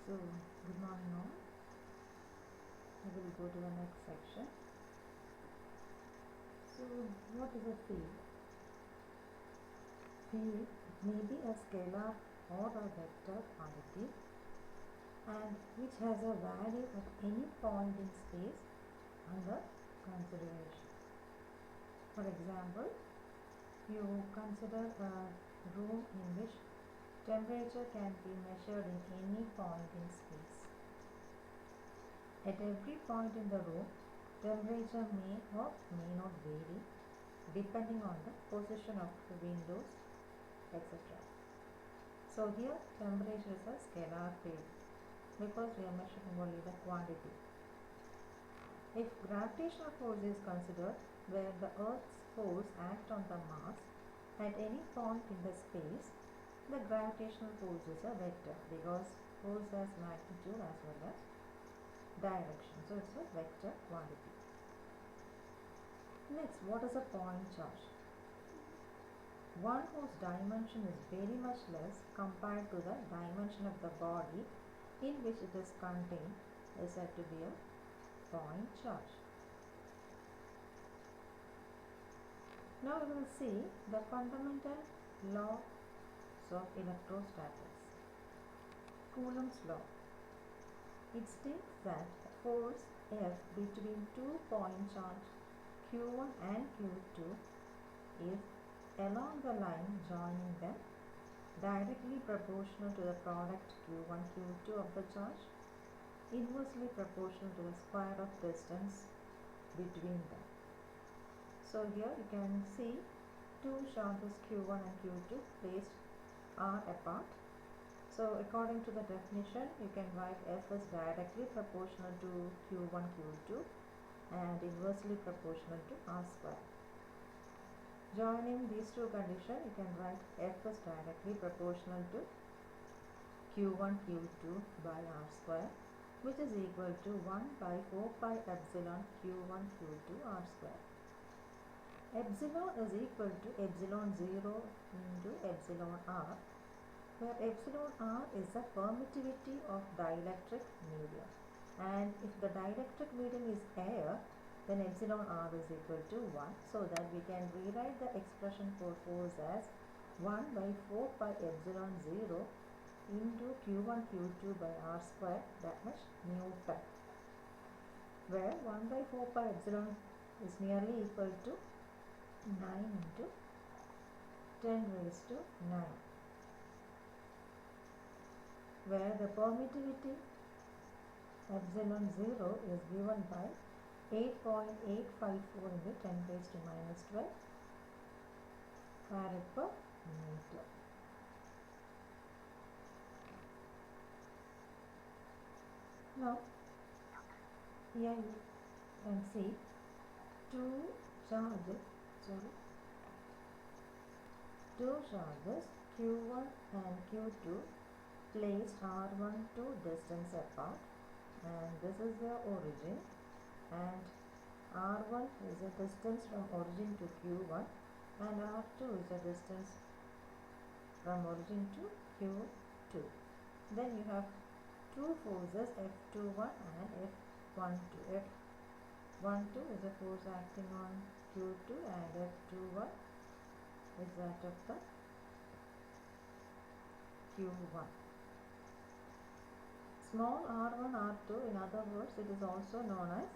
So, good morning all. We will go to the next section. So, what is a field? Field may be a scalar or a vector quantity and which has a value at any point in space under consideration. For example, you consider a room in which temperature can be measured in any point in space. At every point in the room, temperature may or may not vary depending on the position of the windows, etc. So here temperature is a scalar field because we are measuring only the quantity. If gravitational force is considered, where the Earth's force acts on the mass at any point in the space, the gravitational force is a vector because force has magnitude as well as direction. So it's a vector quantity. Next, what is a point charge? One whose dimension is very much less compared to the dimension of the body in which it is contained is said to be a point charge. Now we will see the fundamental laws of electrostatics. Coulomb's law. It states that force F between two point charge Q1 and Q2 is along the line joining them directly proportional to the product Q1 Q2 of the charge, inversely proportional to the square of distance between them. So here you can see two charges Q1 and Q2 placed R apart. So according to the definition, you can write F is directly proportional to Q1 Q2 and inversely proportional to R square. Joining these two conditions, you can write F is directly proportional to Q1 Q2 by R square, which is equal to 1 by 4 pi epsilon Q1 Q2 R square. Epsilon is equal to epsilon 0 into epsilon R, where epsilon R is the permittivity of dielectric medium, and if the dielectric medium is air, then epsilon R is equal to 1, so that we can rewrite the expression for force as 1 by 4 pi epsilon 0 into Q1 Q2 by R square, that much Newton, where 1 by 4 pi epsilon is nearly equal to 9 into 10 raised to 9, where the permittivity epsilon 0 is given by 8.854 into 10 raised to minus 12 farad per meter. Now here you can see two charges Q1 and Q2 placed R1 to distance apart, and this is their origin, and R1 is a distance from origin to Q1 and R2 is a distance from origin to Q2. Then you have two forces F21 and F12. F12 is a force acting on Q2 and F21 is that of the Q1. Small r1, r2, in other words, it is also known as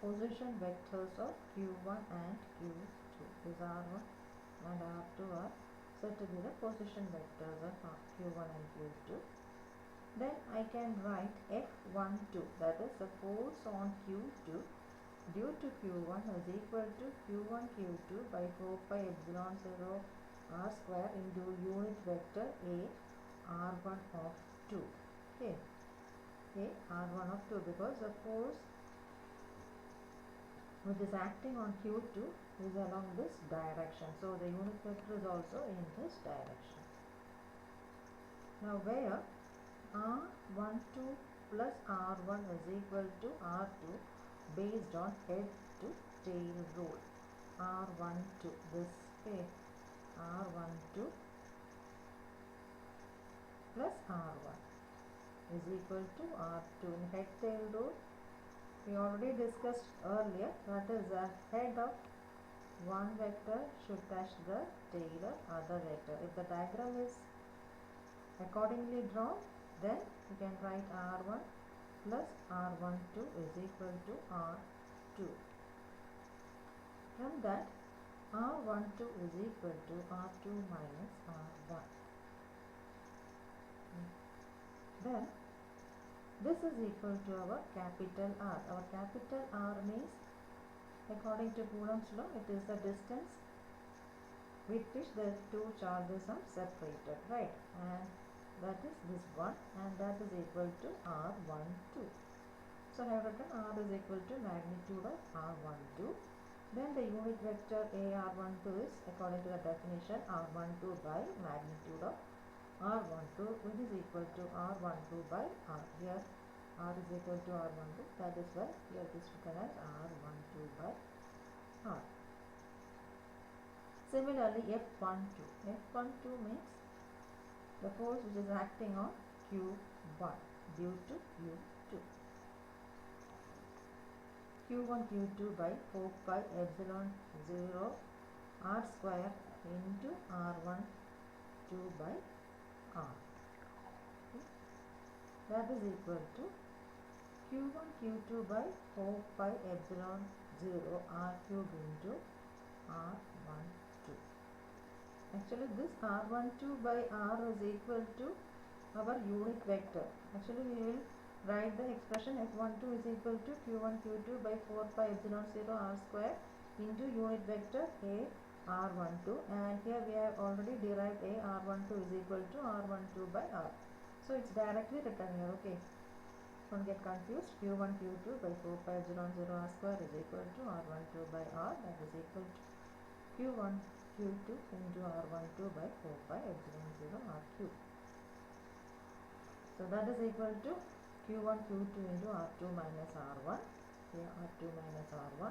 position vectors of Q1 and Q2. These r1 and r2 are said to be the position vectors of Q1 and Q2. Then I can write F12, that is the force on Q2 due to Q1 is equal to Q1 Q2 by 4 pi epsilon 0 r square into unit vector A r1 of 2. Okay. A r1 of 2, because the force which is acting on Q2 is along this direction. So the unit vector is also in this direction. Now where R12 plus R1 is equal to R2 based on head to tail rule. R12, this way, R12 plus R1 is equal to R2. In head tail rule, we already discussed earlier, that is the head of one vector should touch the tail of other vector. If the diagram is accordingly drawn, then you can write R1 plus R12 is equal to R2. From that, R12 is equal to R2 minus R1. Then this is equal to our capital R. Our capital R means, according to Coulomb's law, it is the distance with which the two charges are separated, right? And that is this one, and that is equal to R12. So I have written R is equal to magnitude of R12. Then the unit vector AR12 is, according to the definition, R12 by magnitude of R12, which is equal to R12 by R. Here R is equal to R12, that is why here it is written as R12 by R. Similarly, F12 means the force which is acting on Q1 due to Q2. Q1 Q2 by 4 pi epsilon 0 R square into R1 2 by R. Okay. That is equal to Q1 Q2 by 4 pi epsilon 0 R cube into R12. Actually, this R12 by R is equal to our unit vector. Actually, we will write the expression F12 is equal to Q1 Q2 by 4 pi epsilon 0 R square into unit vector A R12, and here we have already derived A R12 is equal to R12 by R. So it's directly written here, okay. Don't get confused. Q1 Q2 by 4 pi epsilon 0 R square is equal to R12 by R, that is equal to Q1 Q2 into R12 by 4 pi epsilon 0 R cube. So that is equal to Q1 Q2 into R2 minus R1, here R2 minus R1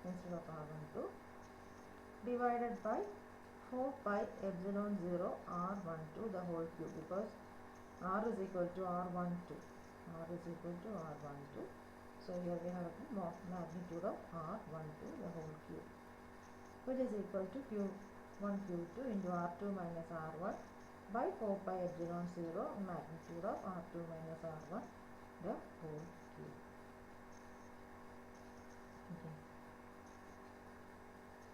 instead of R12, divided by 4 pi epsilon 0 R12 the whole cube, because R is equal to R12. R is equal to R12. So here we have the magnitude of R12 the whole cube, which is equal to Q1 Q2 into R2 minus R1 by 4 pi epsilon 0 magnitude of R2 minus R1 the whole cube. Okay.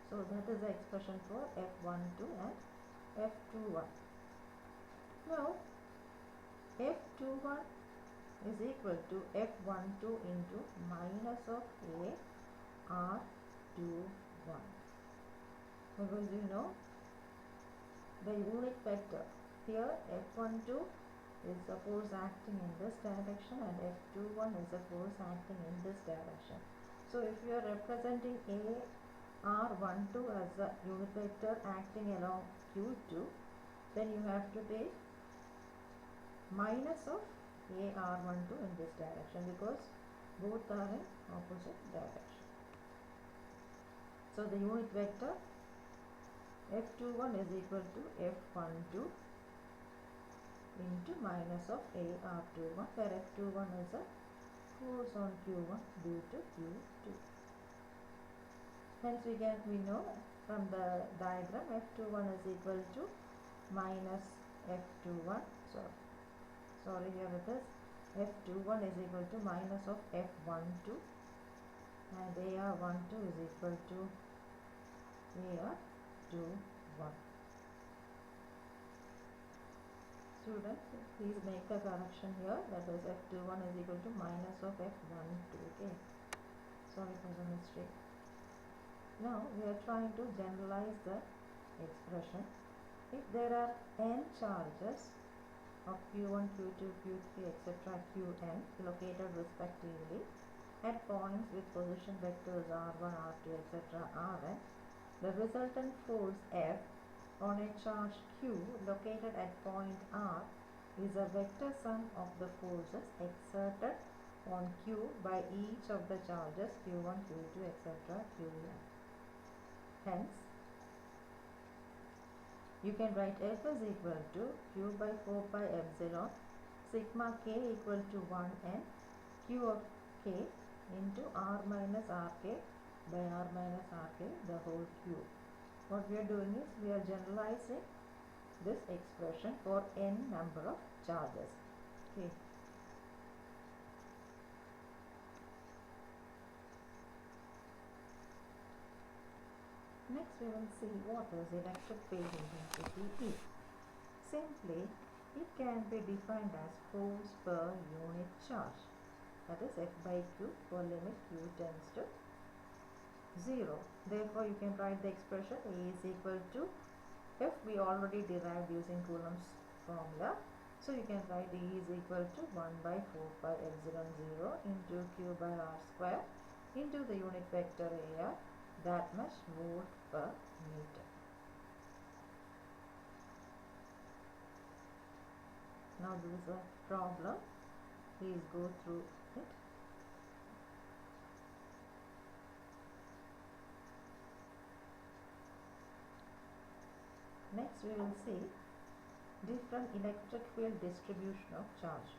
So that is the expression for F12 and F21. Now F21 is equal to F12 into minus of A R21, because you know the unit vector here F12 is the force acting in this direction and F21 is the force acting in this direction. So if you are representing A R12 as a unit vector acting along Q2, then you have to take minus of A R12 in this direction, because both are in opposite direction. So the unit vector F21 is equal to F12 into minus of A R21, where F21 is a force on Q1 due to Q2. Hence we know from the diagram F21 is equal to minus F21, sorry here it is F21 is equal to minus of F12 and AR12 is equal to AR21. Students, please make the correction here, that is F21 is equal to minus of F12, okay. Sorry for the mistake. Now we are trying to generalize the expression. If there are n charges of Q1, Q2, Q3, etc. Qn located respectively at points with position vectors R1, R2, etc. Rn, the resultant force F on a charge Q located at point R is a vector sum of the forces exerted on Q by each of the charges Q1, Q2, etc. Qn. Hence, you can write F is equal to Q by 4 pi epsilon sigma k equal to 1n q of k into r minus rk by r minus rk the whole cube. What we are doing is we are generalizing this expression for n number of charges. Okay. Next we will see what is electric field intensity is. Simply, it can be defined as force per unit charge, that is F by Q for limit Q tends to 0. Therefore, you can write the expression A is equal to F we already derived using Coulomb's formula. So, you can write E is equal to 1 by 4 pi epsilon 0 into Q by R square into the unit vector AR, that much volt per meter. Now this is a problem. Please go through it. Next we will see different electric field distribution of charge.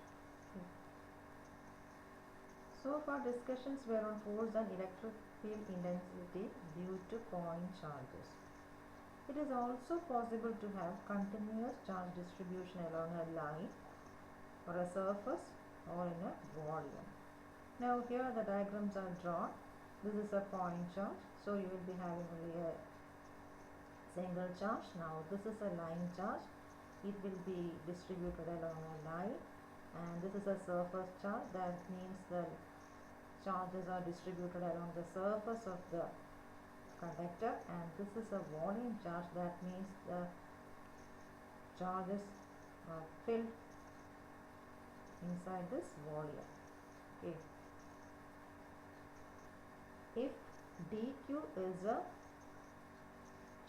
Okay. So far discussions were on force and electric field intensity due to point charges. It is also possible to have continuous charge distribution along a line or a surface or in a volume. Now here the diagrams are drawn. This is a point charge, so you will be having only a single charge. Now this is a line charge. It will be distributed along a line, and this is a surface charge. That means the charges are distributed along the surface of the conductor, and this is a volume charge. That means the charges are filled inside this volume. Okay. If dq is a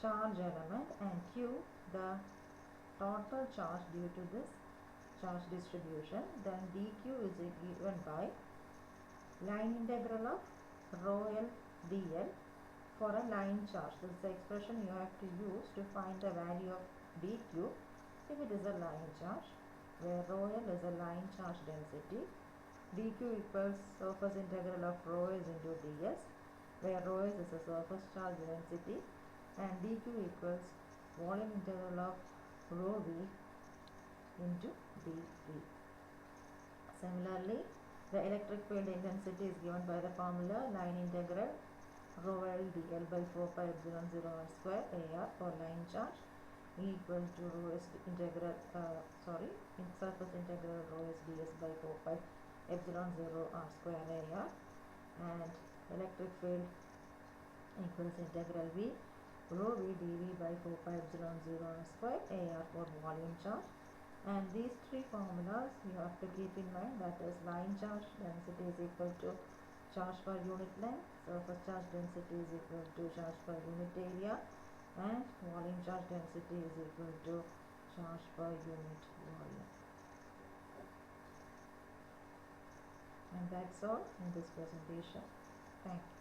charge element and q the total charge due to this charge distribution, then dq is given by line integral of rho l dl for a line charge. This is the expression you have to use to find the value of dq if it is a line charge, where rho l is a line charge density, dq equals surface integral of rho s into ds, where rho s is a surface charge density, and dq equals volume integral of rho v into dv. Similarly, the electric field intensity is given by the formula line integral rho l dl by 4 pi epsilon 0 r square AR for line charge equal to rho s integral surface integral rho s ds by 4 pi epsilon 0 r square AR, and electric field equals integral v rho v dv by 4 pi epsilon 0 r square AR for volume charge. And these three formulas you have to keep in mind, that is line charge density is equal to charge per unit length, surface charge density is equal to charge per unit area, and volume charge density is equal to charge per unit volume. And that's all in this presentation. Thank you.